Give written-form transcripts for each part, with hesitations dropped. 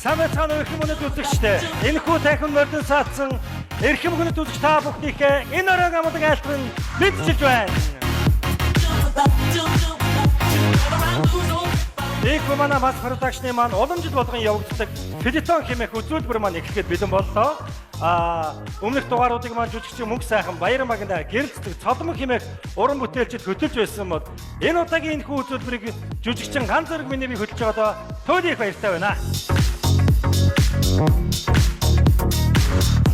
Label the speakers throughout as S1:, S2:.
S1: Самбайцааны эрхэм хүнэт үзэгчтэй. Энэхүү тайхан мордон саацсан эрхэм хүнэт үзэгч та бүхнийхээ энэ оройн амлаг айлтган мэдчилж байна. Эко манай бас продакшны маань улам жил болгон явагддаг Филитон хэмээх үзүүлбэр маань эхлэхэд бэлэн боллоо. Өмнөх дугааруудыг маань жүжигчин Мөнх сайхан Баяран багнаа гэрэлцдэг Цолмог хэмээх уран бүтээлчд хөтөлж байсан бол энэ удаагийн энэхүү үзүүлбэрийг жүжигчин Ганц Зэрэг миний бие хөтөлж байгаадаа туйлын их баяртай байна.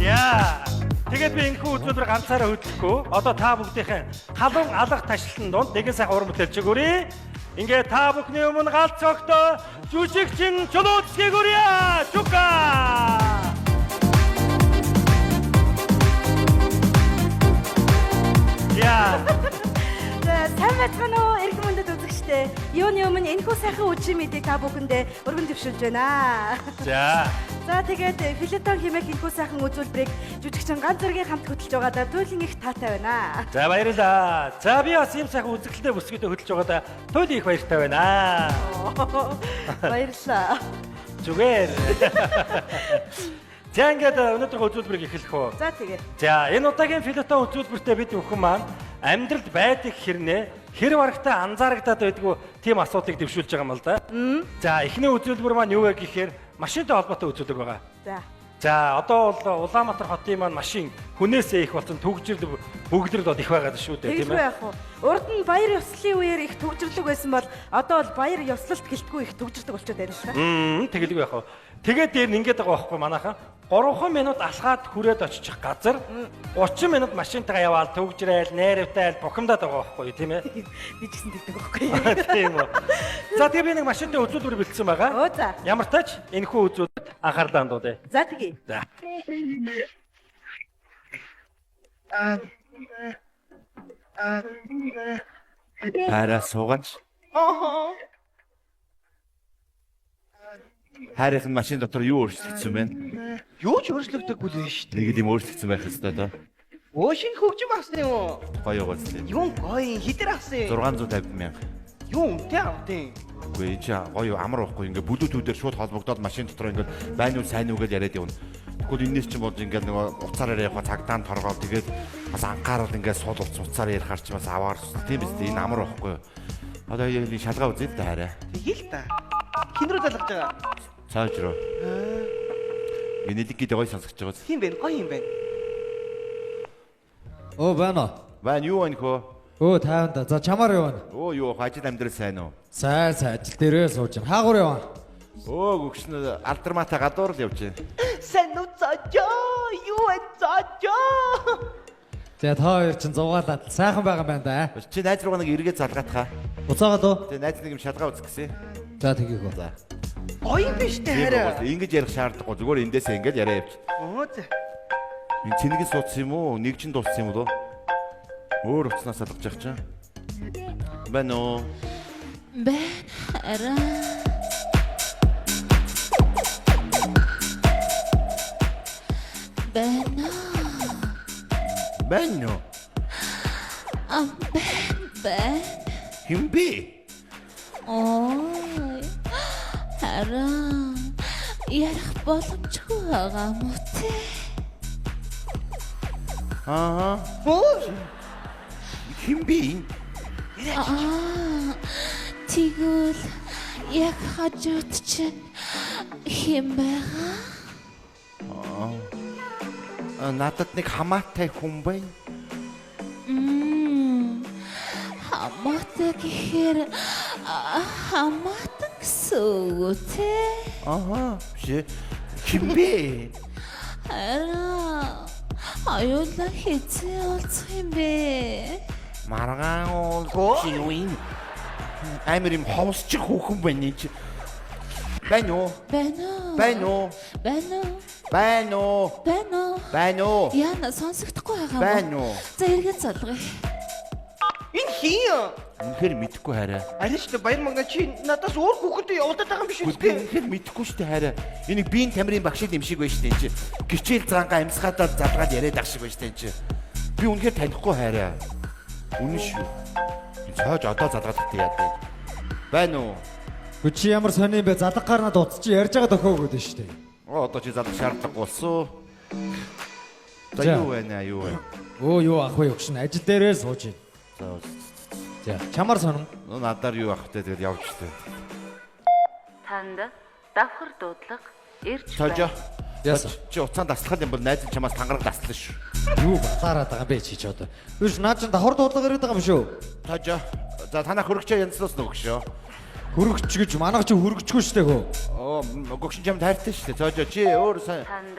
S1: Яа. Тэгээд би энэхүү үзүүлбэр ганцаараа хөтлөхгүй. Одоо та бүгдийнхэн халуун алга ташлан донд нэгэн сайхан уран бүтээлч өгөөрэй. Ингээ та бүхний өмнө галц цогтоо жүжигчин Чулууцгийг өрье. Чука. Яа.
S2: Сайн байцгаана уу эрхэм хүндэт үзэгчтэй. Юуны өмнө энэхүү сайхан үжим мэдээ та бүхэндээ өргөн төвшүүлж байна.
S1: За.
S2: За тэгээд Филитон хэмээх энэхүү сайхан үзүүлбэрийг жүжигчин Ганц Зэргийн хамт хөтлж байгаадаа туйлын их таатай байна.
S1: За баярлалаа. За би бас ийм сайхан үзэгдэлтэй бүсгүйдээ хөтлж байгаадаа туйлын их баяртай байна.
S2: Баярлалаа.
S1: Зүгээр. За ингээд өнөөдрийн үзүүлбэрийг эхлэх үү.
S2: За тэгээд.
S1: За энэ удаагийн Филитон үзүүлбэртээ бид бүхэн маань амьдралд байдаг хэрнээ хэр барагтай анзаарагдаад байдгүй тийм асуудлыг дэвшүүлж байгаа юм л да. За эхний үзүүлбэр маань юу вэ гэхээр машинтай холбоотой үзүүлбэр байгаа. За одоо бол Улаанбаатар хотын маань машин хүнээсээ их болсон төгжрөл бөгдрөл бол их байгаа шүү дээ тийм ээ.
S2: Урд нь баяр ёслолын үеэр их төгжрлөг байсан бол одоо бол баяр ёслолт гэлтгүй их төгжрдөг болчиход байна л та.
S1: Тэгэлгүй яах вэ? Тэгээд дээр нь ингээд байгаа байхгүй манайхан 3 минут алхаад хүрээд очих газар 30 минут машинтайгаа яваал төгжрээл, нээрвтэйл, бухимдаад байгаа байхгүй тийм ээ.
S2: Би ч гэсэн тэгдэг байхгүй.
S1: Тийм үү. За тэгээ би нэг машинтай үзүүлбэр бэлдсэн байгаа. Ямар тач энэхүү үзүүлбэрт анхаарлаа хандуулъя.
S2: За тэгье.
S1: За.
S3: Хараа суугач. Харийн машин дотор юу өөрчлөгдсөн бэ?
S4: Юу ч өөрчлөгдөггүй л шүү дээ.
S3: Нэг юм өөрчлөгдсөн байх ёстой доо.
S4: Шинэ хөгжим авсан юм уу?
S3: Гоё гоцлээ.
S4: Юу гоё хитэр авсан.
S3: 650 мянга.
S4: Юу үнэтэй авдیں۔
S3: Үгүй чи гоё амар байхгүй ингээ блютүүдээр шууд холбогдоод машин дотор ингээ байна уу сайн уу гэж яриад явна. Тэгвэл энэс чинь болж ингээ нөгөө уцаараар явах цагдаан торгоод тэгээд бас анхаарал ингээ сул уцаар ярихаар чи бас аваар тийм биз дээ энэ амар байхгүй. Одоо энэ шалгаа үзээд та хараа.
S4: Тэгэл та. Хин рүү залгаж байгаа.
S3: Цааш руу. Генетик гэдэг гоё сонсогч байгаа.
S4: Тийм байх, гоё юм байна.
S5: Оо байна.
S3: Байна юу байна хөө?
S5: Оо тайван. За чамаар явна.
S3: Оо юу ажил амьдрал сайн уу?
S5: Сайн ажил дээрээ сууж байна. Хаагур явна.
S3: Оо гүгшин алдармата гадуур л явж байна.
S4: Сайн уу цаажаа. Юу вэ цаажаа?
S5: За та хоёр чинь зугаалаад сайхан байгаа юм байна да.
S3: Чи найз руугаа нэг эргээ залгаатхаа.
S5: Уцаагаад уу?
S3: Тэгээ найз нэг юм шалгаа үзэх гэсэн.
S5: За тгийгөө.
S3: За.
S4: Гоё биш дээ хараа.
S3: Ингэж ярих шаардлагагүй зүгээр эндээсээ ингэж яриа явчих.
S4: Оо за.
S3: Энэ цэнэгийн суудсан юм уу? Нэг чинь дууссан юм болов? Өөр уцнаас алгаж явах чинь. Байна уу?
S6: Байна.
S3: Байна.
S6: Байна.
S3: Химби.
S6: Ой. Хараа. Ярих боломжгүй байгаа мó те.
S3: Химби.
S6: Тэгвэл яг хажууд чинь хэм байгаа?
S3: Надад нэг хамаатай хүн байна.
S6: Хамаатай гэхээр хамаатан гэсэн үү те?
S3: Химби.
S6: Аюулаа хэзээ олцох юм бэ?
S3: Маргаан уу чинүин. Амар юм ховсчих хүүхэн байна чи. Байна уу? Байна уу?
S6: Яна сонсогдохгүй байгаа
S3: байна уу?
S6: За эргээд залгая.
S4: Энэ хин.
S3: Үнэхээр мэдэхгүй хараа.
S4: Арич та баяр магна чи надаас өөр хүүхэдтэй явуулаад байгаа юм биш үү?
S3: Би үнэхээр мэдэхгүй шүү дээ хараа. Энийг биеийн тамирын багшид юм шиг байна шүү дээ энэ чи. Гिचээл цаангаа амьсгаадаа залгаад яриад ах шиг байна шүү дээ энэ чи. Би үнэхээр танихгүй хараа. Үнэн шүү. Цааж одоо залгаад ихтэй яа дээ. Байна уу?
S5: Гү чи ямар сони бэ? Залга гарнаа дуц чи ярьж байгаа тохиог гэдэг шүү дээ.
S3: Одоо чи залах шаардлагагүй болсон. За
S5: За.
S3: юу байна юу вэ?
S5: Өө юу ах вэ өгшин ажил дээрээ сууж байна. За чамар сонон.
S3: Надаар юу ах вэ тэгэл явж штэ.
S7: Танд давхар дуудлага ирж
S3: Цаажа.
S5: Яасан.
S3: Чи уцаан таслах юм бол найз нь чамаас тангараг таслаа шүү.
S5: Юу батараад байгаа юм бэ чи ч одоо. Биш наад чин давхар дуудлага ирээд байгаа юм шүү.
S3: Цаажа. За танаа хөрөгчөө янзлуус нөгшөө.
S5: Хөрөгч гэж манайх чи хөрөгчгүй шүү дээ хөө.
S3: Оо гөгшин чамд хайртай шүү дээ. Цаажа чи өөр сайн
S7: танд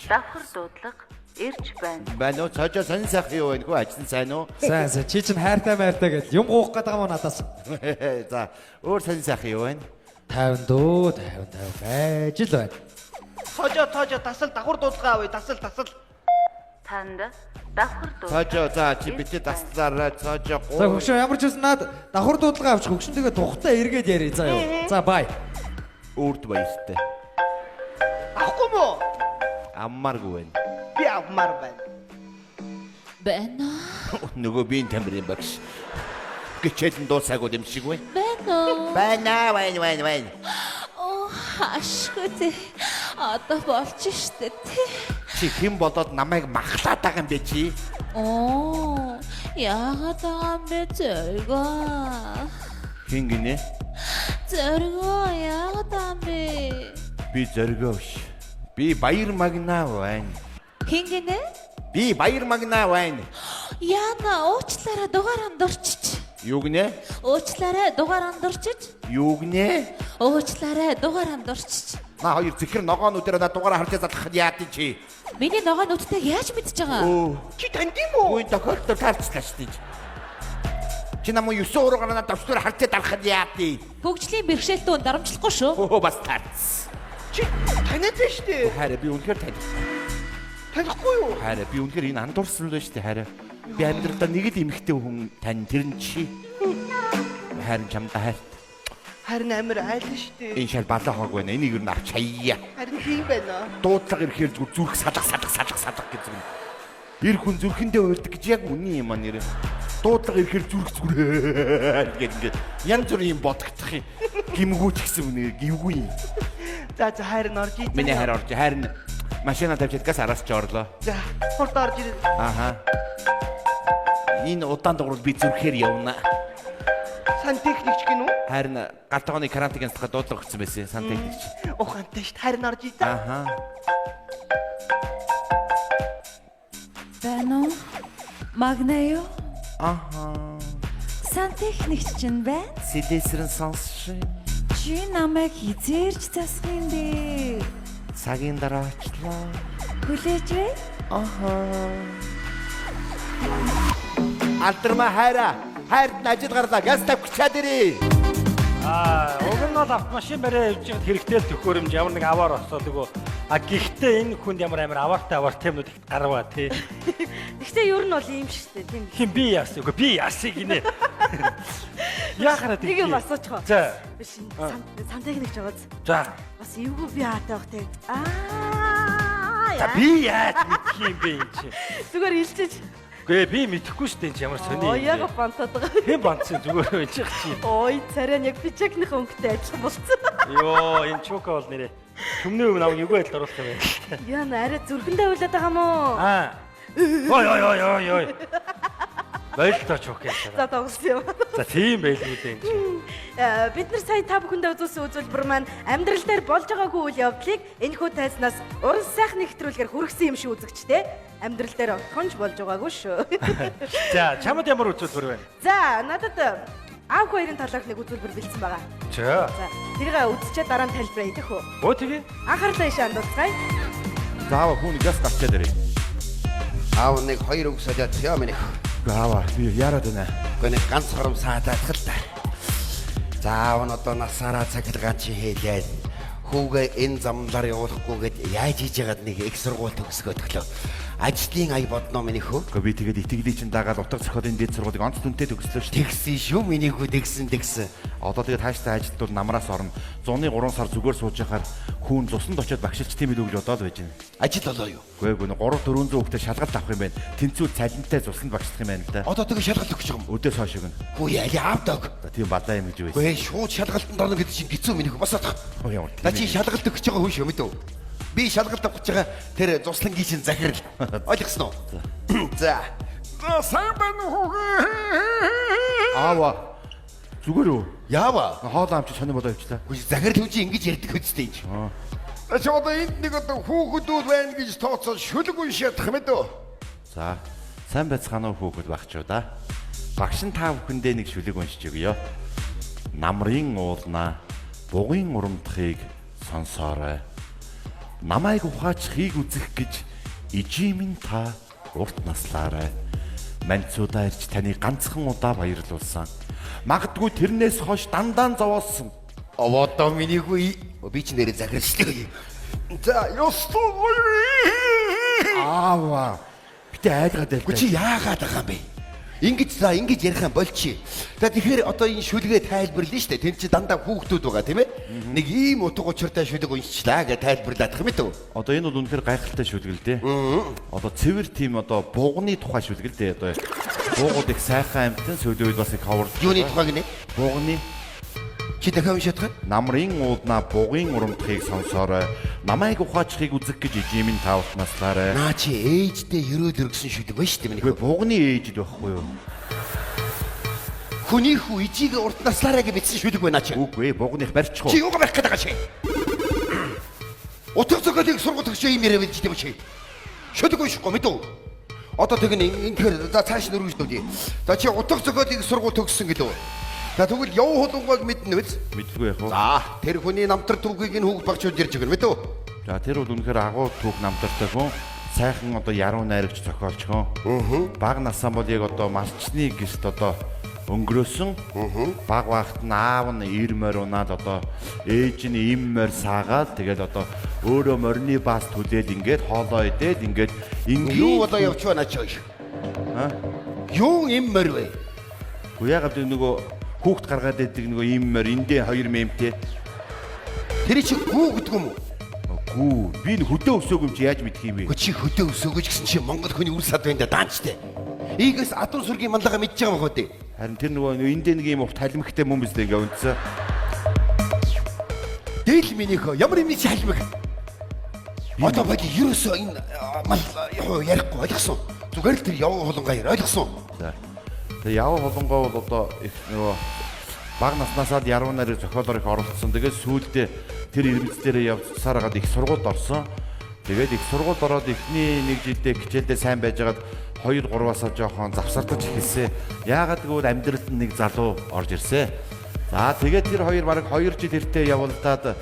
S7: давхар дуудлага ирж байна.
S3: байна уу? Цаажа сонь сайхан юу вэ? Хөө ажил сайн уу?
S5: Сайн сайн чи чин хайртай майртай гэж юм гуух гэдэг юм уу надаас.
S3: За өөр сонь сайхан юу вэ?
S5: 50 дөө 50 байж л байна.
S4: Цаажа тасал давхар дуудлага авъя. Тасал.
S7: Танд давхар дуудлага
S3: Цаажа за чи битээ таслаарай. Цаажа
S5: За хөгшин ямар ч үсэн наад давхар дуудлага авч хөгшин тэгээ тухтай эргээд ярий заа юу. За бай.
S3: өөрт баяртай.
S4: Авахгүй мó?
S3: Аммааргүй байна.
S4: Би авмаар байна.
S6: Байна.
S3: Нөгөө биеийн тамирын багш. Гэчэлэн дуусаагүй юм шиг вэ?
S6: Байна.
S3: Байна.
S6: Оо ашигтэй. Одоо болж штэ тий.
S3: Чи хэн болоод намайг махлаад байгаа юм бэ чи?
S6: Оо яагаад байгаа юм бэ зөргөө.
S3: Хэн гинэ?
S6: Зөргөө яагаад байгаа юм бэ?
S3: Би зөргөө ш. Би баяр магнаа байна.
S6: Хин гинэ?
S3: Би баяр магнаа байна.
S6: Яна уучлаарай дугаар андурчиж.
S3: Юу гинэ?
S6: Уучлаарай дугаар андурчиж.
S3: Юу гинэ?
S6: Уучлаарай дугаар андурчиж.
S3: На хоёр зэхэр ногоонуудаараа на дугаараа харж залхах яад чи.
S6: Миний ногоо нүдтэйг яаж мэдж байгаа?
S3: Өө.
S4: Чи танд юм уу?
S3: Гүйн тохиолдол таарчлаа шүү дээ. Чи намайг 9 уруугаар надад давчраар харж дарахад яад тий.
S6: Хөгжлийн бэрхшээлтөө дарамжлахгүй шүү.
S3: Оо бас таарц.
S4: Чи танаад байна шүү дээ.
S3: Хараа би үнэхээр тань.
S4: Танихгүй юу?
S3: Хараа би үнэхээр энэ андуурсан л байна шүү дээ хараа. Би амьдралдаа нэг л эмэгтэй хүн тань тэр нь чи. Харин чамдаа хайрт.
S4: Харин амир айлна шүү дээ.
S3: Энэ шал балаа хоог байна. Энийг юу авч хаяа.
S4: Харин тийм байна.
S3: Дуудлага ирэхээр зүгээр зүрх салах гэж юм. Ир хүн зүрхэндээ уйлдаг гэж яг үнэн юм аа нэр. Дуудлага ирэхээр зүрх зүгээр гэдэг янз бүрийн юм бодогдох юм. Гимгүүч гэсэн үнэ гівгүй.
S4: За харин орж ий.
S3: Миний хайр орж харин машина тавьчихад газ араас ч орлоо.
S4: За хурд орж ир.
S3: Аха. Энэ удаан дугуйд би зүрхээр явна.
S4: Сантехникч гинүү?
S3: Харин галтгооны карантин гэнсдэх дуудлага өгсөн байсан сантехникч.
S4: Ухаантай шүү. Харин орж ий. За.
S3: Аха.
S6: Байна уу? Магнеё?
S3: Аха.
S6: Сантехникч чинь байна?
S3: Сэдэсрэн сонсши.
S6: Чи намайг хизээрч засах юм бэ?
S3: Цагийн дараа очлоо.
S6: Хүлээж вэ?
S3: Алдарма хайраа. Хайрт ажил гарлаа. Газ тавьчихад ирээ.
S1: Уг нь бол автомашин бариа явж байхад хэрэгтэй л төхөөрөмж ямар нэг аваар осоолгүй. Гэхдээ энэ хүнд ямар аваартай юмнууд их гарваа тий.
S2: Гэхдээ ер нь бол ийм шүү дээ тийм.
S1: Хин би яасан үгүй би яасан гинэ. Яахаараа
S2: Нэг юм асуучих.
S1: За.
S2: Биш сантехникч байгааз.
S1: За.
S2: Бас эвгүй би хаатай бах те.
S1: За би яаж мэдэх юм бэ энэ чи?
S2: Зүгээр илчиж.
S1: Гүй би мэдэхгүй шүү дээ энэ чи ямар сони.
S2: Оо яг бантаад байгаа.
S1: Хэн бантсан зүгээр байж чи.
S2: Ой царай нь яг бичэкних өнгөтэй адилхан болсон.
S1: Йоо энэ чука бол нэрээ. Төмний өв намайг эвгүй байдал оруулах юм байна.
S2: Яа нарай зүрхэндээ уйлаад байгаа мó.
S1: Ой. Байлтаа чука яа.
S2: За тогсон юм.
S1: За тийм байлгүй дээ энэ чи.
S2: Бид нар сая та бүхэндээ үзүүлсэн үзүүлбэр маань амьдрал дээр болж байгаагүй үйл явдлыг энэхүү тайзнаас уран сайхан нэвтрүүлгээр хүргэсэн юм шиг үзэгчтэй. Амьдрал дээр огтхонч болж байгаагүй шүү.
S1: За чамд ямар үзүүлбэр байна?
S2: За надад аав хоёрын талаарх нэг үзүүлбэр бэлдсэн байгаа.
S1: За.
S2: За тэрийг үзчихээ дараа нь тайлбараа идэх үү.
S1: Өө тэгээ.
S2: Анхаарлаа ишээ хандуулцгаая.
S3: Заава хүн газ гарчаад ирээ.
S8: Аав нэг хоёр үг солиод яа минь.
S3: Заава би яарад байна.
S8: Гэнэ ганц хором саатаад л та. Заав нь одоо насаараа цахилгаан чи хийлээд хүүгээ энэ замлаар явуулахгүйгээд яаж хийж яагаад нэг их сургууль төгсгөөд өглөө. Ажлын ая бодноо миний хөө.
S3: Гэхдээ би тэгээд итгэлийн чинь дагаад утга зохиолын дэд сургуулийг онц түнтэй төгслөө шүү дээ.
S8: Тэгсэн шүү миний хөө тэгсэн.
S3: Одоо тэгээд хааштай ажилтнууд намраас орно. Зуны 3 сар зүгээр сууж яхаар хүүн цуснд очиод багшилч тийм үү гэж бодоод байж байна.
S8: Ажил болоо юу?
S3: Үгүй ээ 3-400 хүүхдэд шалгалт авах юм байна. Тэнцүү цалинтай цуснд багшлах юм байна л да.
S8: Одоо тэгээ шалгалт өгч байгаа юм.
S3: Өдөөс хойш гэнэ.
S8: Хүү яли аавдаг.
S3: За тийм бадаа юм гэж байсан.
S8: Гүй шууд шалгалтанд орно гэдэг чинь хэцүү миний хөө босоодох.
S3: Ямар тийм.
S8: На чи шалгалт өгч байгаа хүн шүү мэдв. Би шалгалт авах гэж байгаа тэр цуслангийн чинь захирал. Ойлгосноо? За. Сайн байна уу?
S3: Аава. Зүгээр үү?
S8: Яава.
S3: Хоол амч сонир болоо явчлаа.
S8: Хүү захирал хүн чинь ингэж ярьдаг хөстэй юм чи. Чи одоо энд нэг одоо хүүхдүүд байна гэж тооцоод шүлэг уншаадах юм дөө.
S3: За. Сайн байцгаана уу хүүхэд багчуу да. Багш нь та бүхэндээ нэг шүлэг уншиж өгье. Намрын уулнаа бугын урамтхыг сонсоорой. Намайг ухаачихыг үзэх гэж ижимэн та урт наслаарай. Манцуудаа ирж таны ганцхан удаа баярлуулсан. Магадгүй тэрнээс хойш дандаа зовоолсон.
S8: Одоо миний хүү би ч нэрээ захиралчтай. За ёстой.
S3: Аава. Битээ айлгаад байлаа.
S8: Чи яагаад байгаа юм бэ? Ингэж ярих юм болчих. За тэгэхээр одоо энэ шүлгээ тайлбарлана шүү дээ. Тэн чи дандаа хүүхдүүд байгаа тийм ээ? Нэг ийм утга учиртай шүлэг уншчлаа гэж тайлбарлаад их юм ээ.
S3: Одоо энэ бол үнэхээр гайхалтай шүлэг л дээ. Одоо цэвэр тийм одоо бугны тухай шүлэг л дээ. Одоо буугууд их сайхан амтэн сүүлийн үед бас их ховор.
S8: Юуны тухай гинэ?
S3: Бугны
S8: Чи дахиад уншаадах?
S3: намрын уулнаа бугын урамтхыг сонсоорой. Намайг ухаачихыг үзэх гэж ижимэн таавт наслаарай.
S8: Наа чи ээжтэй ерөөд өргсөн шүлэг байна шүү дээ миний
S3: Үгүй
S8: хүү.
S3: бугны ээжд байхгүй юу?
S8: Хүний хүү ижийг урд наслаарай гэж бичсэн шүлэг байна чи.
S3: Үгүй бугных барьчих
S8: Чи
S3: уу?
S8: юугаа барих гэдэг байгаа чи? Утга зохиолыг сургууль төгсөө юм яриа байж дээ чи. Шүлэг уншихгүй мэдв. Одоо тэг ингээр за цааш нөргөж дөө. За чи утга зохиолыг сургууль төгссөн гэдэг. За тэгвэл яв хулунгыг мэднэ биз?
S3: Мэдгүй яах вэ?
S8: За тэр хүний намтар түүхийг энэ хүүхд багчууд ярьж өгнө мэдв.
S3: За тэр бол үнэхээр агуу түүх намтартай хүн. Сайхан одоо яруу найрагч зохиолч хүн. Баг насаа бол яг одоо малчны гэрт одоо өнгөрөөсөн. Баг багт нь аав нь ир морь унаад одоо ээж нь им морь саагаад тэгээд одоо өөрөө морины баас түлээд ингээд хоолоо идээд ингээд
S8: Юу одоо явж байна чи? Юу юм морь вэ?
S3: Уу ягаад энэ нөгөө хүүхд гаргаад идэг нөгөө им морь эндээ 2 мемтэй.
S8: Тэр чи гүү гэдэг юм уу?
S3: Гүү би энэ хөдөө өсөөг юм чи яаж мэдх юм бэ?
S8: Чи хөдөө өсөөгөж гэсэн чи Монгол хүний үр сад байна да даанчтай. Ийгээс адуун сүргийн манлага мэдж байгаа мөхөө дээ.
S3: Харин тэр нөгөө эндээ нэг юм урт халимхтай мөн биз дээ ингээ үнцээ.
S8: Дээл минийхөө ямар юм чи халмиг. Одоо боди ерөөсөө энэ мал ярихгүй ойлгосон. Зүгээр л тэр яв хулангаа яар ойлгосон.
S3: За. Тэгээ яв холонгоо бол одоо их нөгөө баг наснасаад яруу нарыг зохиолоор их оролцсон. Тэгээд сүүлдээ тэр ирмэцлэрээ явцсаар хагаад их сургуульд орсон. Тэгээд их сургуульд ороод эхний нэг жилдээ хичээлдээ сайн байжгаад 2-3-аас жоохон завсардаж эхэлсэн. Яагаад гэвэл амьдралд нэг залуу орж ирсэн. За тэгээд тэр хоёр бараг 2 жил хэртээ явуулдаад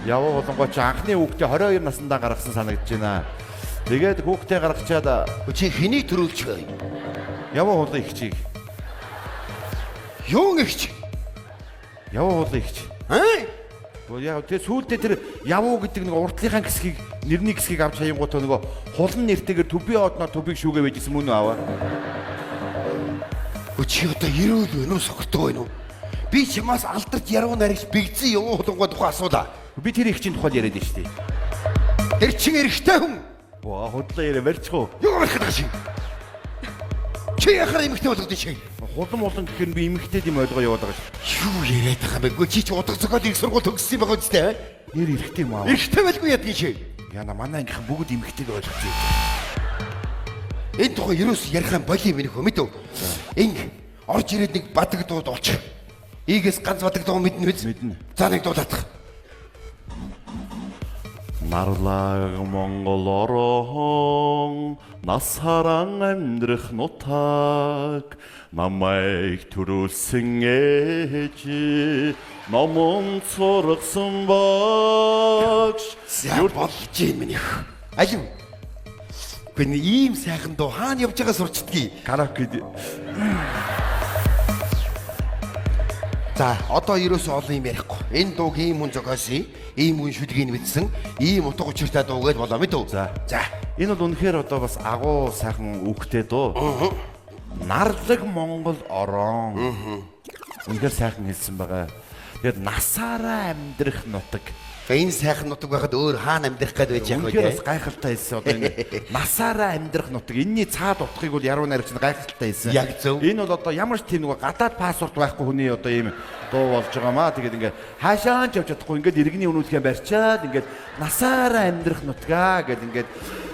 S3: яваа холонгоо чи анхны хүүхдээ 22 наснда гаргасан санагдаж байна. Тэгээд хүүхдээ гаргачаад
S8: Чи хэнийг төрүүлж вэ?
S3: яваа хулын их чиг.
S8: Юу нэгч?
S3: Яваа хулын их чиг. Яг тэр сүүлдээ тэр явуу гэдэг нэг уртлынхаа хэсгийг нэрний хэсгийг авч хаянгуутаа нөгөө хулан нэртэйгээр төбий одноо төбийг шүүгээ байжсэн мөн үү аваа.
S8: Чи одоо ирүүл вэ нүү сохортой байна уу? Би чамаас алдарч яруу наригч бигдсэн явуу хулангой тухай асуулаа.
S3: Би тэр их чинь тухай яриад байна шүү дээ.
S8: Тэр чин эрэгтэй хүн.
S3: Ваа худлаа яриа барьчих уу?
S8: Юу барих гэдэг чи? Чи яхаар эмэгтэй болгоод чи?
S3: Хулан молон гэхээр би эмэгтэй юм ойлгоо яваад байгаа шүү.
S8: Юу яриад байгаа бэ? Чи ч утга зохиолыг сургууль төгссөн юм байгаа үстэй.
S3: Нэр эрэгтэй юм аа.
S8: Эрэгтэй байлгүй ядгийн чи.
S3: Яна манай ангийнхан бүгд эмэгтэйг ойлгосон.
S8: Энэ тухай ерөөс ярих юм боли минь хөө мэдв. Инг орж ирээд нэг бадаг дууд олчих. Ийгээс ганц бадаг дуу мэднэ биз?
S3: Мэднэ.
S8: За нэг дуулаадах.
S3: Нарлаг Монгол орон нас харан амьдрах нутаг намайг төрүүлсэн ээж номон сургасан багш
S8: Юу болж юм минь. Алив. Гүн ийм сайхан дуу хаана явж байгаа сурчдгийг.
S3: караоке
S8: За одоо ерөөсөө олон юм ярихгүй. Энэ дууг ийм хүн зохиосон, ийм хүн шүлгийг мэдсэн, ийм утга учиртай дуу гэж болоо мэдв.
S3: За.
S8: За
S3: Энэ бол үнэхээр одоо бас агуу сайхан үгтэй дөө. Нарлаг Монгол орон. Үнэхээр сайхан хэлсэн байгаа. Тэгээд насаараа амьдрах нутаг.
S8: Энэ сайхан нутаг байхад өөр хаана амьдрах гээд байж яах вэ?
S3: Үнэхээр бас гайхалтай хэлсэн. Одоо энэ насаараа амьдрах нутаг. Энийний цаад утгыг бол яруу найрагч нь гайхалтай хэлсэн.
S8: Яг зөв.
S3: Энэ бол одоо ямар ч тийм нэг гадаад паспорт байхгүй хүний одоо ийм дуу болж байгаамаа. Тэгээд ингээд хаашаа ч явж чадахгүй ингээд иргэний үнүүлгээ барьчаад ингээд насаараа амьдрах нутгаа гэд ингээд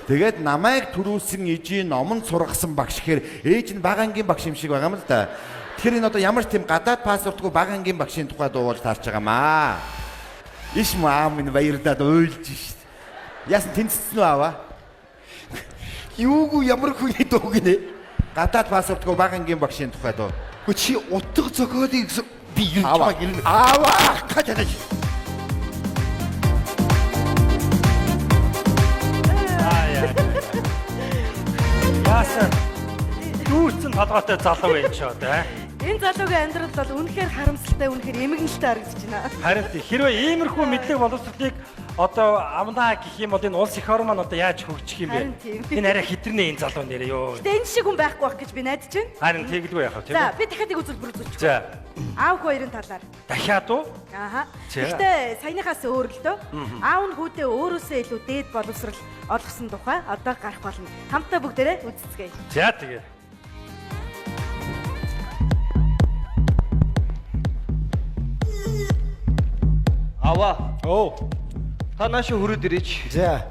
S3: тэгээд намайг төрүүлсэн ижийн номон сургасан багш гэхээр ээж нь багангийн багш юм шиг байгаа юм л да. Тэгэхээр энэ одоо ямар ч тийм гадаад паспортгүй багангийн багшийн тухай дуу болж таарч байгаамаа. Иш маам минь баярлаад уйлж шít. Яасан тэнцсэн үү аваа?
S8: Юугүй ямар хүний дуу гинэ?
S3: Гадаад паспортгүй багангийн багшийн тухай дуу.
S8: Хөө чи утга зохиолыг би ирж
S3: Аваа.
S8: байгаа гинэ.
S3: Аваа хатанаж.
S1: Яасан дүүцэн толгойтой залуу байх ч одоо.
S2: Энэ залуугийн амьдрал бол үнэхээр харамсалтай, үнэхээр эмгэнэлтэй харагдаж байна.
S1: Харин хэрвээ иймэрхүү мэдлэг боловсролыг одоо амнаа гэх юм бол энэ улс их орн маань одоо яаж хөгжих юм бэ?
S2: Харин тийм.
S1: Энэ арай хитрнээ энэ залуу нэрээ ёо.
S2: Гэтэ энэ шиг хүн байхгүй байх гэж би найдаж байна.
S1: Харин тэгдгүй яах вэ?
S2: За, би дахиад нэг үзүүлбэр үзүүлчих.
S1: За.
S2: Аав хоёрын талаар.
S1: Дахиад уу?
S2: Ааха.
S1: За.
S2: Гэтэ саяныхаас өөр л дөө. Аав нь хүүдээ өөрөөсөө илүү дээд боловсрал олгосон тухай одоо гарах болно. Хамтдаа бүгдээрээ үзцгээе.
S1: За тэгээ.
S9: Аваа.
S1: Оо.
S9: Та наашаа хүрээд ирээч.
S5: За.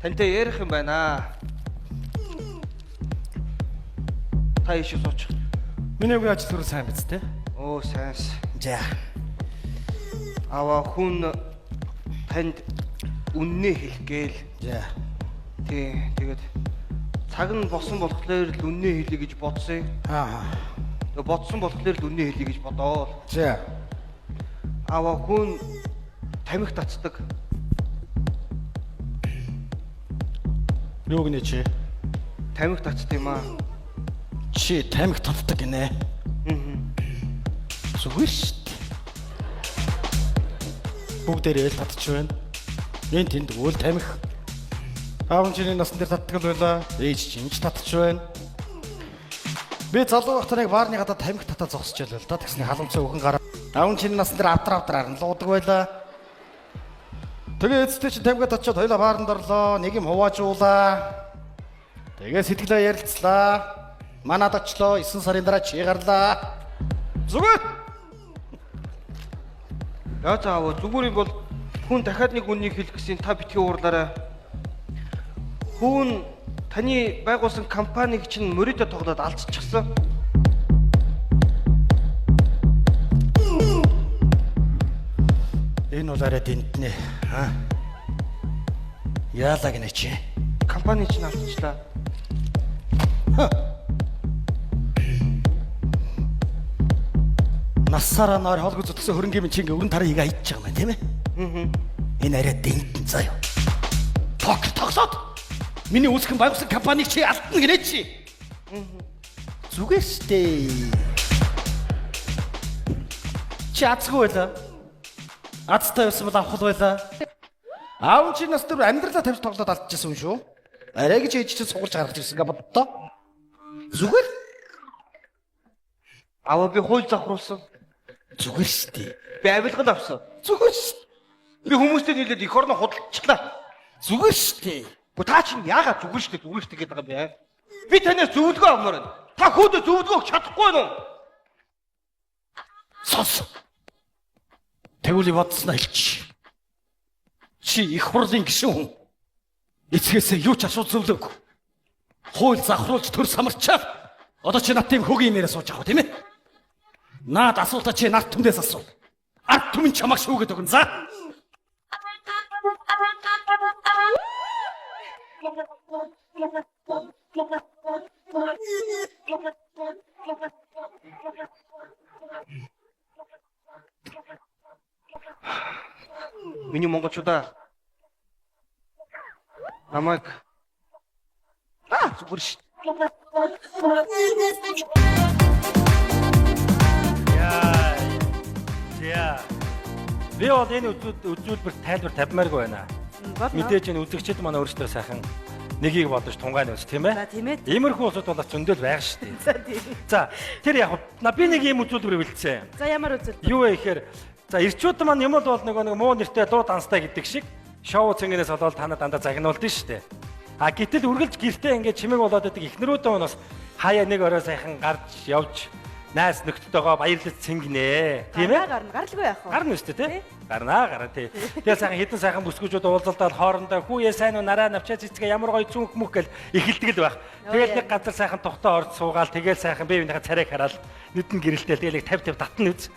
S9: Тантай ярих юм байна. Та ишээ сууч.
S5: Миний үгүй ажил төрөл сайн биз дээ.
S9: Оо сайнс.
S5: За.
S9: Аваа хүн танд үннээ хэлэх гээл.
S5: За.
S9: Тэгээд цаг нь босон болохоор л үннээ хэлье гэж бодсон.
S5: Аа.
S9: Тэгээд бодсон болохоор л үннээ хэлье гэж бодоо.
S5: За.
S9: Аваа хүн тамхи татдаг.
S5: Юу гинэ чи?
S9: Тамхи татдаг юм аа.
S5: Чи тамхи татдаг гинэ. Зүгээр шүү дээ. Бүгдээрээ л татчих байна. Энэ тэнд үл тамхи. Аав нь чиний насны дээр татдаг л байлаа. Ээж чинь ч татчих байна. Би залуу байхдаа нэг баарны гадаа тамхи татаа зогсож байлаа л да. Тэгсний халамцаа өхөн гараа. Аав нь чиний насны дээр авдраар нь луудаг байлаа. Тэгээ эцэстээ чи тамхи татчихад хоёлаа бааранд орлоо. Нэг юм хуваажуулаа. Тэгээ сэтгэлээ ярилцлаа. Манад очлоо. 9 сарын дараа чи гарлаа. Зүгээр.
S9: Яа заавал зүгээр юм бол хүн дахиад нэг үннийг хэлэх гэсэн та битгий уурлаарай. Хүн таны байгуулсан компаниг чинь мөрөдө тоглоод алдчихсан.
S5: Энэ бол арай дэнтнэ. Яалаа гинэ чи.
S9: Компани чинь алдчихлаа.
S5: Насаараа наар холгоц утгсан хөрөнгөний чинь өрн тараа хийг айдж байгаа юм тийм ээ. Энэ арай дэнтэн заяа. Тоглоод миний үүсгэн байгуулсан компаниг чи алдна гинэ чи. Зүгээр штэ. Чи азгүй байлаа. Азтай байсан бол авах байлаа. Аав чи нас дээр амьдралаа тавьж тоглоод алдчихсан юм шүү. Арай гэж ээж чинь сугарч гаргаж ирсэн гэ боддоо. Зүгээр.
S9: Аваа би хууль завхруулсан.
S5: Зүгээр штэ.
S9: Би авилгал авсан.
S5: Зүгээр штэ.
S9: Би хүмүүстэй нийлээд эх орноо худалдачлаа.
S5: Зүгээр штэ.
S9: Бо та чинь яагаад зүгээр штэ гэдэг юм бэ? Би танаас зөвлөгөө авмаар байна. Та хөөдөө зөвлөгөө өгч чадахгүй нь уу?
S5: Сос. Тэгвэл бодсноо хэлчих. Чи их хурлын гишүүн хүн. Эцгээсээ юу ч асуу зөвлөөг. Хууль завхруулж төр самарчаад одоо чи над тийм хөгийн юмэрээ сууж байгаа тийм ээ? Наад асуултаа чи нарт түмдээс асуу. Арт түмэн чамаг шүүгээд өгнө за.
S9: Миний монголчуудаа намайг зүгээр ш.
S1: Яа. Би бол энэ үзүүлбэрт тайлбар тавьмааргүй байна. Мэдээж энэ үзэгчид манай өөрсдөө сайхан нэгийг бодож тунгааны үз тийм ээ.
S2: За тийм ээ.
S1: Иймэрхүү улсууд бол зөндөл байгаа шүү дээ.
S2: За тийм.
S1: За тэр яг би нэг юм үзүүлбэр бэлдсэн.
S2: За ямар үзүүлбэр?
S1: Юу вэ гэхээр за ирчүүд маань юм л бол нэг муу нэртэй дуу данстай гэдэг шиг шоу цэнгэнээс болоод танаа дандаа загнуулдаг шүү дээ. А гэтэл үргэлж гэртээ ингээд чимэг болоод байдаг ихнэрүүдээ бас хаяа нэг орой сайхан гарч явж найс нөхдөдөө баярлаж цэнгэнэ. Тийм ээ?
S2: Гаралгүй яах вэ?
S1: Гарна үстэй тий. Гарна тий. Тэгээ сайхан хитэн сайхан бүсгүүчүүд уулзалтаад хоорондоо хүүе сайн уу нараа навчаа цэцгээ ямар гоё зүнх мөх гэл эхэлдэг л байх. Тэгэл нэг газар сайхан тухтаа орж суугаал тэгэл сайхан биевийнхээ царайг хараад нүдэн гэрэлтэл тэгэл их 50 татна үз.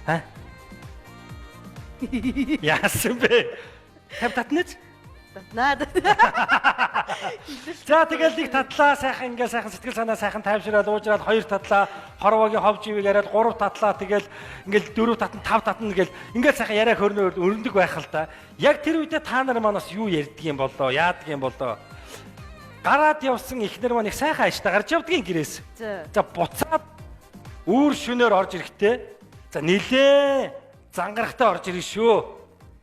S1: Ха? Яасан бэ? 50 татна үз?
S2: Наад.
S1: За тэгэл нэг татлаа сайхан ингээ сайхан сэтгэл санаа сайхан тайвшираад уужраад хоёр татлаа хорвогийн ховж ивийг яриад гурав татлаа тэгэл ингээл дөрөв татна тав татна гэл ингээл сайхан яриа хөрнөө өрнөдөг байх л та. Яг тэр үедээ та нар манаас юу ярьдаг юм болоо яадаг юм болоо. Гараад явсан ихнэр маань их сайхан ааштай гарч явдгийн гэрээс. За буцаад үүр шөнөөр орж ирэхдээ за нилээ зангарахтаа орж ирнэ шүү.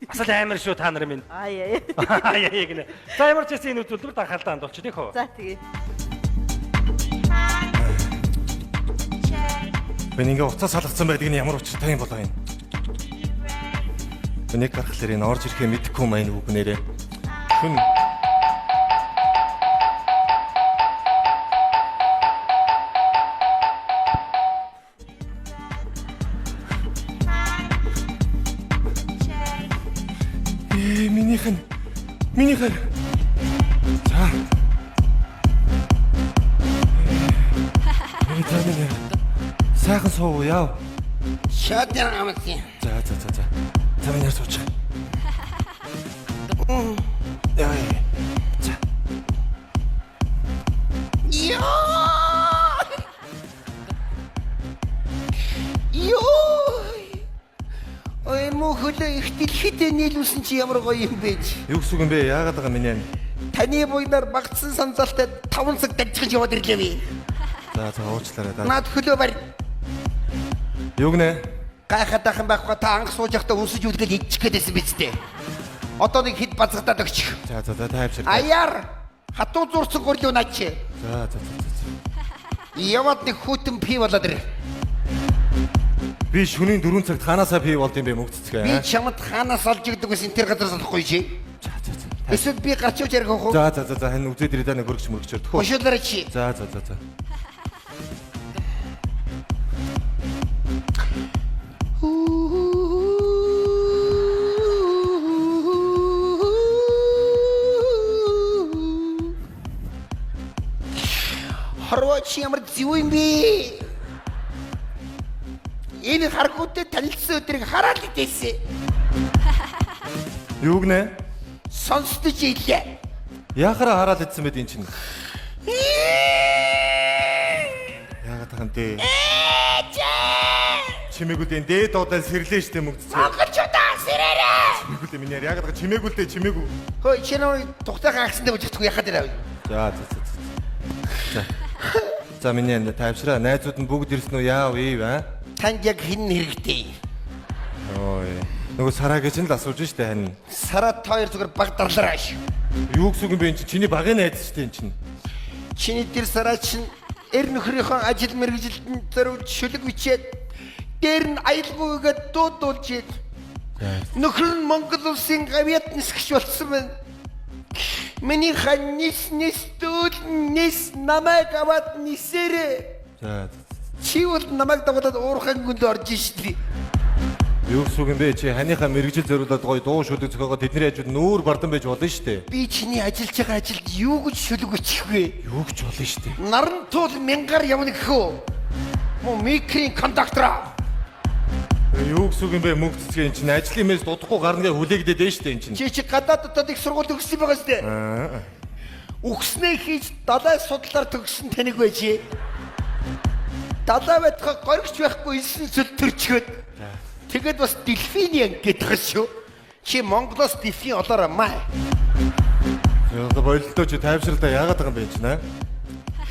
S1: Асал амар шүү та нар минь.
S2: Аяа.
S1: Аяа гинэ. За ямар ч гэсэн энэ үзүүлбэр анхаалтаа хандуулчих тийх үү?
S2: За тэгээ.
S5: Би ингээ уцаа салгацсан байдгийг нь ямар учиртай юм болоо энэ. Нэг гарахлаар энэ орж ирэхээ мэдэхгүй маань үгнээрээ. Хүн Минийхэн. За. Эцэг сайхан суу яав.
S8: Шат яамтын.
S5: За. За минь суучих. Яа. За.
S8: Ой мөхөлөө их дэлхийд нийлүүлсэн чи ямар гоё юм бэ?
S5: Юу гэсэн юм бэ? Яагаад байгаа минь?
S8: Таны буйнаар багцсан санзалтай 5 цаг дажиж яваад ирлээ би.
S5: За уучлаарай.
S8: Наад хөлөө барь.
S5: Юу гэнэ?
S8: Гайхаад ах юм байхгүй та анх сууж явахдаа үнсэж үлдээд идчих гээдсэн биз дээ. Одоо нэг хэд базгатаад өгчих.
S5: За тайвшир.
S8: Аяар хатуу зурцсан горлоо наач.
S5: За.
S8: Яваад нэг хүүтэн пи болоод ирээ.
S5: Би шөнийн 4 цагт ханаасаа пи болд юм бэ мөгццгээ.
S8: Би чамд хаанаас олж игдэг гэсэн тэр газар санахгүй чи.
S5: За.
S8: Эсвэл би гарч явж ярих уу?
S5: За хань үзээд ирээд нэг хөргөч мөргөчөр төхөө.
S8: Ошоолаарай чи.
S5: За.
S8: Хорвоч ямар зүв юм бэ? Энэ харгуудад танилцсан өдрийг хараад идээсэн.
S5: Юу гэнэ?
S8: Сонсдож ийлээ.
S5: Яхаараа хараад идсэн байд эн чинь. Яагаад тахын дээ? Чимээгүүдийн дээд дуудаа сэрлээ штэ мөгццээ.
S8: Монголчуудаа сэрээрээ.
S5: Чимээгүүдээ минь яагаад чимээгүүлдэ чимээгүй.
S8: Хөөе чи нөө тухтайхан агсандаа бүжигдэх яхад ирээ.
S5: За. За минь тайвшраа найзууд нь бүгд ирсэн үү яав ив аа?
S8: Танд яг хэн хэрэгтэй?
S5: Ой. Нөгөө сараа гэж нь л асууж штэ хань.
S8: Сараа хоёр зүгээр баг дарлаарай.
S5: Юу гэсэн юм бэ эн чинь чиний багын найз штэ эн чинь.
S8: Чиний тэр сараа чинь эр нөхрийнхөө ажил мэргэжилтэнд зориулж шүлэг бичээд дээр нь аялгүйгээд дуудуулж ийд. Нөхөр нь Монгол улсын гавьяат нисгч болсон байна. Миний ханис дүүл нис намайг аваад нисэрээ.
S5: За.
S8: Чи бол намайг дагуулад уурхайн гүнд орж штий.
S5: Юу гэсэн юм бэ чи ханыхаа мэрэгжил зориулаад гоё дуу шүлэг зохиогоо тэдний хажууд нүүр бардан байж болно штэ.
S8: Би чиний ажиллаж байгаа ажилд юу гэж шүлэг бичих вэ?
S5: Юу гэж болно штэ.
S8: Наран туул мянгаар явна гэхүү. Мо микрийн кондуктор.
S5: Юу гэсэн юм бэ мөгццгээ эн чинь ажлын мэс дутхгүй гарнагээ хүлээгдээд байна штэ эн чинь.
S8: Чи гадаад дотоод их сургууль төгссөн байгаа штэ. Үгснээ хийж далай судлаар төгссөн таныг байж. Далай байтга горигч байхгүй 9 цөл төрчгөөд. Тэгэд бас дельфины ангид байгаа шүү. Чи Монголоос дельфин олоорой маа.
S5: Яа болилдоо чи тайвшралдаа яагаад байгаа юм бэ чинь аа?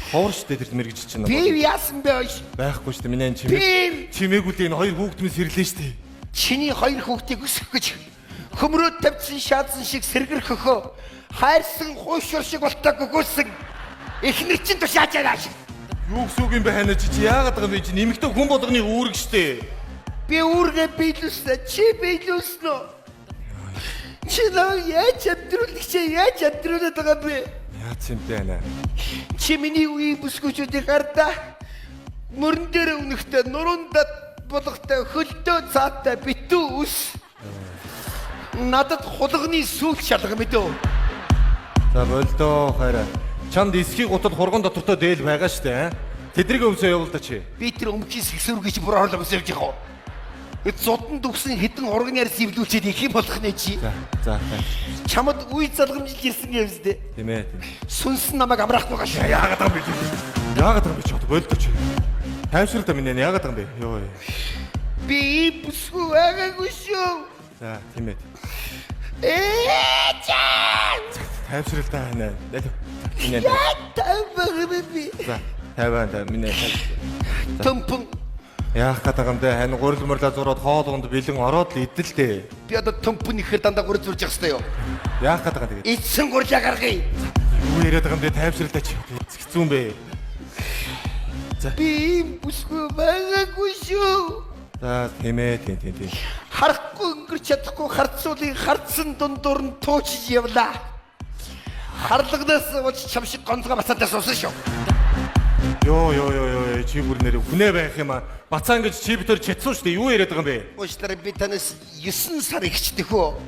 S5: Ховор штэ тэр мэрэгч чинь.
S8: Би яасан бэ?
S5: Байхгүй штэ миний чимээгүүдийн энэ хоёр хүүхдмэс сэрлээ штэ.
S8: Чиний хоёр хүүхдийг өсгөх гэж Хөмрөө тавьсан шаадсан шиг сэргэр хөхөө хайрсан хуйшур шиг болтоо гүгүүлсэн эхнэр чинь туш яаж яаш.
S3: Юу гэсэн үг юм бэ ханаа чи яагаад байгаа юм бэ чи нэмэгтэй хүн болгоны үүрэг штэ.
S8: Би үүргээ биелүүлсэн чи биелүүлсэн үү? Чи нөө яаж амьдруулаад байгаа бэ?
S3: Яац юм бэ ханаа?
S8: Чи миний үеийн бүсгүүчүүдийг гардаа мөрөн дээр өнөхтэй нуруундад болгохтой хөлдөө цаатай битүү ус. Надад хулганы сүүл шалга мэдөө.
S3: За болдоо хараа. Чамд эсхийг гутад хурган дотортой дээл байгаа штэ. Тэдрийг өвсөө явуул да чи.
S8: Би тэр өмчийн сэгсүргийч бүр орлоо өсөж явах. Эд зодон дүгсэн хідэн урган яар сивлүүлчихэд их юм болох нэ чи.
S3: За.
S8: Чамд үе залгамжил ирсэн юмсдэ.
S3: Тийм ээ.
S8: Сүнс намайг амраах байгаа шүү.
S3: Яагаад байгаа юм бэ? Яагаад байгаа юм бэ чи? Болдоо чи. Тайвшрал та минь яагаад байгаа юм бэ? Йоо.
S8: Би бүсгүй байгаагүй шүү.
S3: За тийм ээ.
S8: Чаа.
S3: Тайвшрал та ханаа. Минь.
S8: Тавбагби.
S3: За. Таван та минь.
S8: Томпон.
S3: Яах гэдэг юм бэ? Хань гурил мөрлө зураад хоолгонд бэлэн ороод л идэл дээ.
S8: Би одоо томпон ихээр дандаа гурил зурж явах хэрэгтэй юу?
S3: Яах гэдэг юм бэ?
S8: Эцсэн гурлаа гаргая.
S3: Юу яриад байгаа юм бэ? Тайвшрал та чи. Хэцүү юм бэ?
S8: Би бүсгүй байгаагүй шүү.
S3: За тийм ээ. Тийм.
S8: Харахгүй өнгөрч чадахгүй харцуулын хардсан дундуур нь туучж явлаа. Харлагнаас ууч чам шиг гонцгой бацаатаас усан шүү.
S3: Йоо чи бүр нэр хүнээ байх юм аа. Бацаа ингэж чи битэр чатсан шүү дээ. Юу яриад байгаа юм бэ?
S8: Уучлаарай би танаас 9 сар ихчдэг хөө.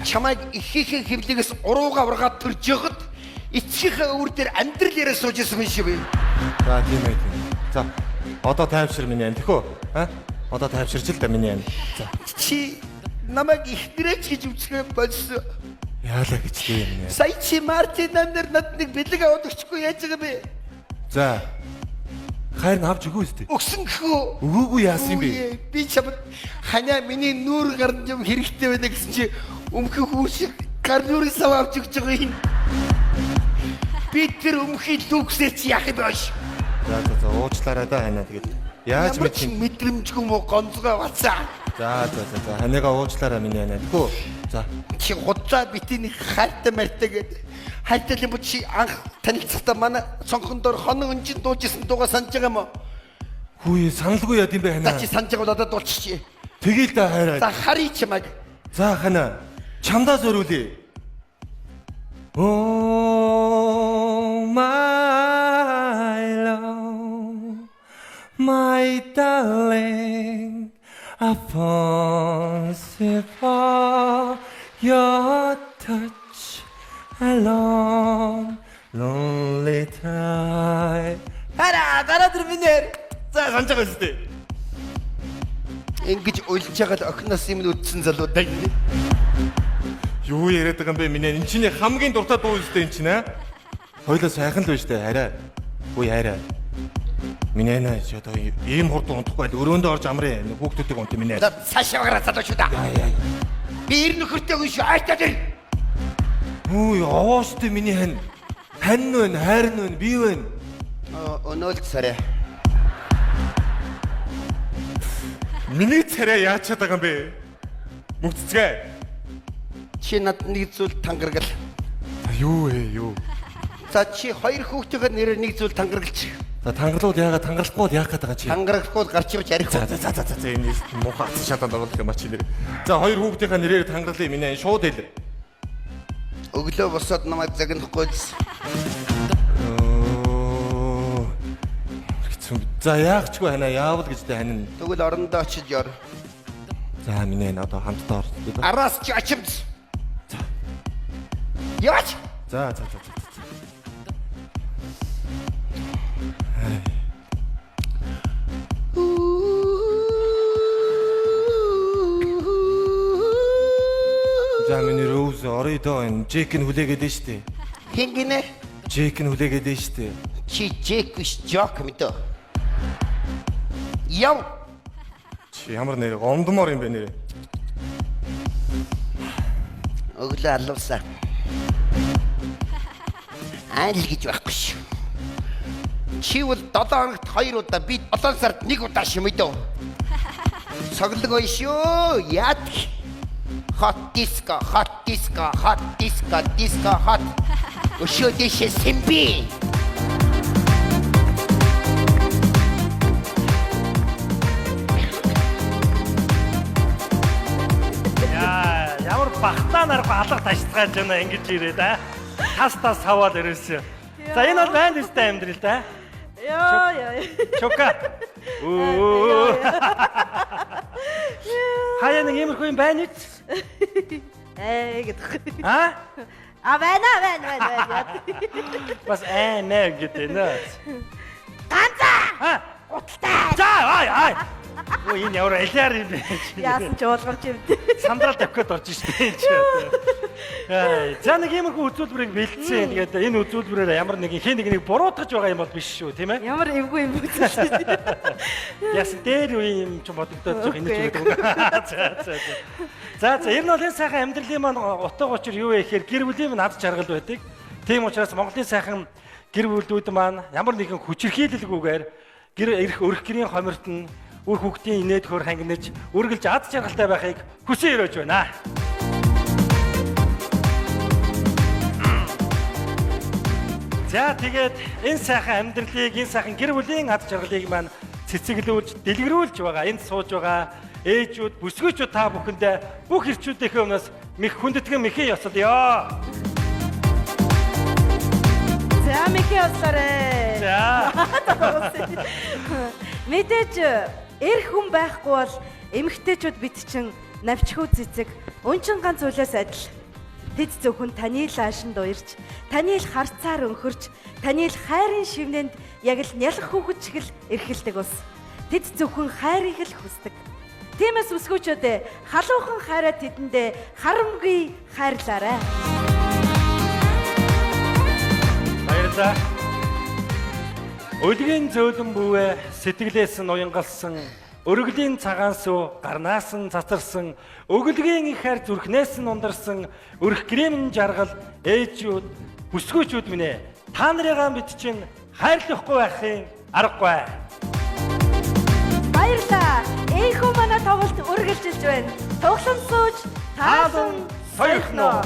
S8: Чамайг ихийнхээ хөвлөгөөс урууга ургаад төрж явахад эцгийнхээ өвөр дээр амьдрал яриа сууж исэн юм шиг бай.
S3: За тийм ээ. За одоо тайвшир минь яа тэхөө. Одоо тайвширч л да минь яа. За
S8: Чи намайг ихнэрэж гэж үцгээ болсон.
S3: яалаа гэж тийм юм яа.
S8: Сая чи Мартин намнэр над нэг бэлэг аваад өчгүй яаж байгаа бэ?
S3: За хайр нь авч өгөө үстэй.
S8: Өгсөн гэхүү.
S3: Өгөөгүй яасан юм бэ?
S8: Би чамд ханаа миний нүүр гарна юм хэрэгтэй байна гэсэн чи өмхөх үүсэг гар нүрийн сав авч өгч байгаа юм. Би тэр өмхий лүксээр чи яах юм бэ?
S3: За уучлаарай да ханаа тэгээд яаж
S8: мэдэх мэдрэмжгүй мó гонцгой бацаа.
S3: За ханыгаа уучлаарай минь яа. Тэхүү. За
S8: Чи худлаа битний хайртай мартай гэдэг. Хайртай юм чи анх танилцахдаа манай цонхон дор хоног өнжин дуужсэн дууга санаж байгаа юм уу?
S3: хүү саналгүй яд юм бэ ханаа.
S8: За чи санаж байгаа надад дуулчих.
S3: Тэгээл да хайраа.
S8: За харий чамайг.
S3: За ханаа чамдаа зориулъя. Oh my love, my darling, I fall for your touch alone, lonely time.
S8: Гараад ирмэнээр.
S3: За санаж байгаа үстэй.
S8: Ингэж уйлж байгаа л охиноос юм үдсэн залуудаа.
S3: Юу яриад байгаа юм бэ минь энэ чиний хамгийн дуртай дуу үстэй энэ чинь аа. Хойлоо сайхан л байна штэ хараа. Үгүй хараа. Минь нэ ч одоо ийм хурдан унтахгүй л өрөөндөө орж амрын хүүхдүүдийг унт минь.
S8: За цаашаа гараа залуу шүү да. Би ир нөхөртэй хүн шүү айтаа дэр.
S3: Хүү яваа штэ миний хань. Хань нь вэ, хайр нь вэ, би вэ?
S8: Өнөөлт сарай.
S3: Миний царай яачаад байгаа юм бэ? Мөвцгэй.
S8: Чи над нэг зүйл тангаргал.
S3: Юу ээ юу?
S8: За чи хоёр хүүхдтэйгээр нэрээр нэг зүйл тангаргалч.
S3: За тангалууд яагаад тангалахгүй яах гээд байгаа чи?
S8: Тангарахгүй гарч ирж арих.
S3: За энэ муухай атсан шатанд оруулах юм а чи нэр. За хоёр хүүхдийнхээ нэрээр тангарлаа минь шууд хэл.
S8: Өглөө босоод намайг загнахгүй л.
S3: За яах чгүй ханаа яавал гэж тэ хань.
S8: Тэгвэл орондоо очиж яар.
S3: За минь одоо хамтдаа ор.
S8: Араас чи очимс. Яач?
S3: За. За миний Роуз орой доо энэ Джек нь хүлээгээд нь штэ.
S8: Хин гинэ?
S3: Джек нь хүлээгээд нь штэ.
S8: Чи Джек биш Жок мэдээ. Яв.
S3: Чи ямар нэр гомдмор юм бэ нэр.
S8: Өглөө алуусаа. Айл гэж байхгүй шүү. Чи бол 7 хоногт 2 удаа би 7 сард 1 удаа шимэдөө. Соглог ой шүү. Яад. Hot disco, hot disco, hot disco, disco hot. Өшөөдөөш сэмби.
S1: Яа, ямар бахтаа нарах алга ташцгааж байна ингэж ирээд аа. Тас хаваад ирээсэ. За энэ бол байна үстэй амьдрал да.
S2: Яа.
S1: Чока. Оо. Хаяа нэг иймэрхүү юм байна уу?
S2: Гэдэг.
S1: Аа?
S2: Байна.
S1: Бас нэ гэдэг нэ.
S2: Ганцаа.
S1: Аа.
S2: Уталтай.
S1: За ай. Оо энэ ямар алиар юм бэ?
S2: Яасан ч уулгарч юм.
S1: Сандрал тавхад орж штэ чи. За нэг иймэрхүү үзүүлбэрийг бэлдсэн. Тэгээд энэ үзүүлбэрээр ямар нэг хин нэг буруутгаж байгаа юм бол биш шүү, тийм ээ?
S2: Ямар эвгүй юм бэ?
S1: Яасан дээр үе юм ч бодогдоод байгаа энэ ч гэдэг. За ер нь бол энэ сайхан амьдралын маань утга учир юу вэ гэхээр гэр бүлийн маань ад жаргал байдаг. Тийм учраас Монголын сайхан гэр бүлүүд маань ямар нэгэн хүчирхийлэлгүйгээр өрх гэрийн хомирт нь үр хүүхдийн инээд хөр хангинаж үргэлж ад жаргалтай байхыг хүсэн өрөөж байна. За тэгээд энэ сайхан амьдралыг, энэ сайхан гэр бүлийн ад жаргалыг маань цэцэглүүлж, дэлгэрүүлж байгаа. Энд сууж байгаа ээжүүд, бүсгүйчүүд та бүхэндээ бүх ирчүүдийнхээ өмнөөс мэх хүндэтгэн мэхий ёслоё.
S2: За мэхий ёслоорой.
S1: За.
S2: Мэдээж эр хүн байхгүй бол эмэгтэйчүүд бид чинь навчхүү цэцэг өнчин ганц зүйлээс адил. Тэд зөвхөн таны л аашинд уярч, таны л харцаар өнхөрч, таны л хайрын шивнэнд яг л нялх хүүхэд шиг л эрхэлдэг ус. Тэд зөвхөн хайрыг л хүсдэг. Тиймээс үсгүүчүүдээ халуухан хайраа тэдэндээ харамгүй хайрлаарай.
S1: Баярлалаа. Өдгийн зөөлөн бүвэ сэтгэлээс нь уянгалсан, өргөлийн цагаан сүү гарнаас нь цацарсан, өглөгийн их хайр зүрхнээс нь ундарсан, өрх гэрийн жаргал ээжүүд, бүсгүйчүүд минь ээ. Та нарыгаа бид чинь хайрлахгүй байхын аргагүй.
S2: Баярлалаа. Эхүү манай тоглолт үргэлжилж байна. Тоглон сууж таалан соёрхноо.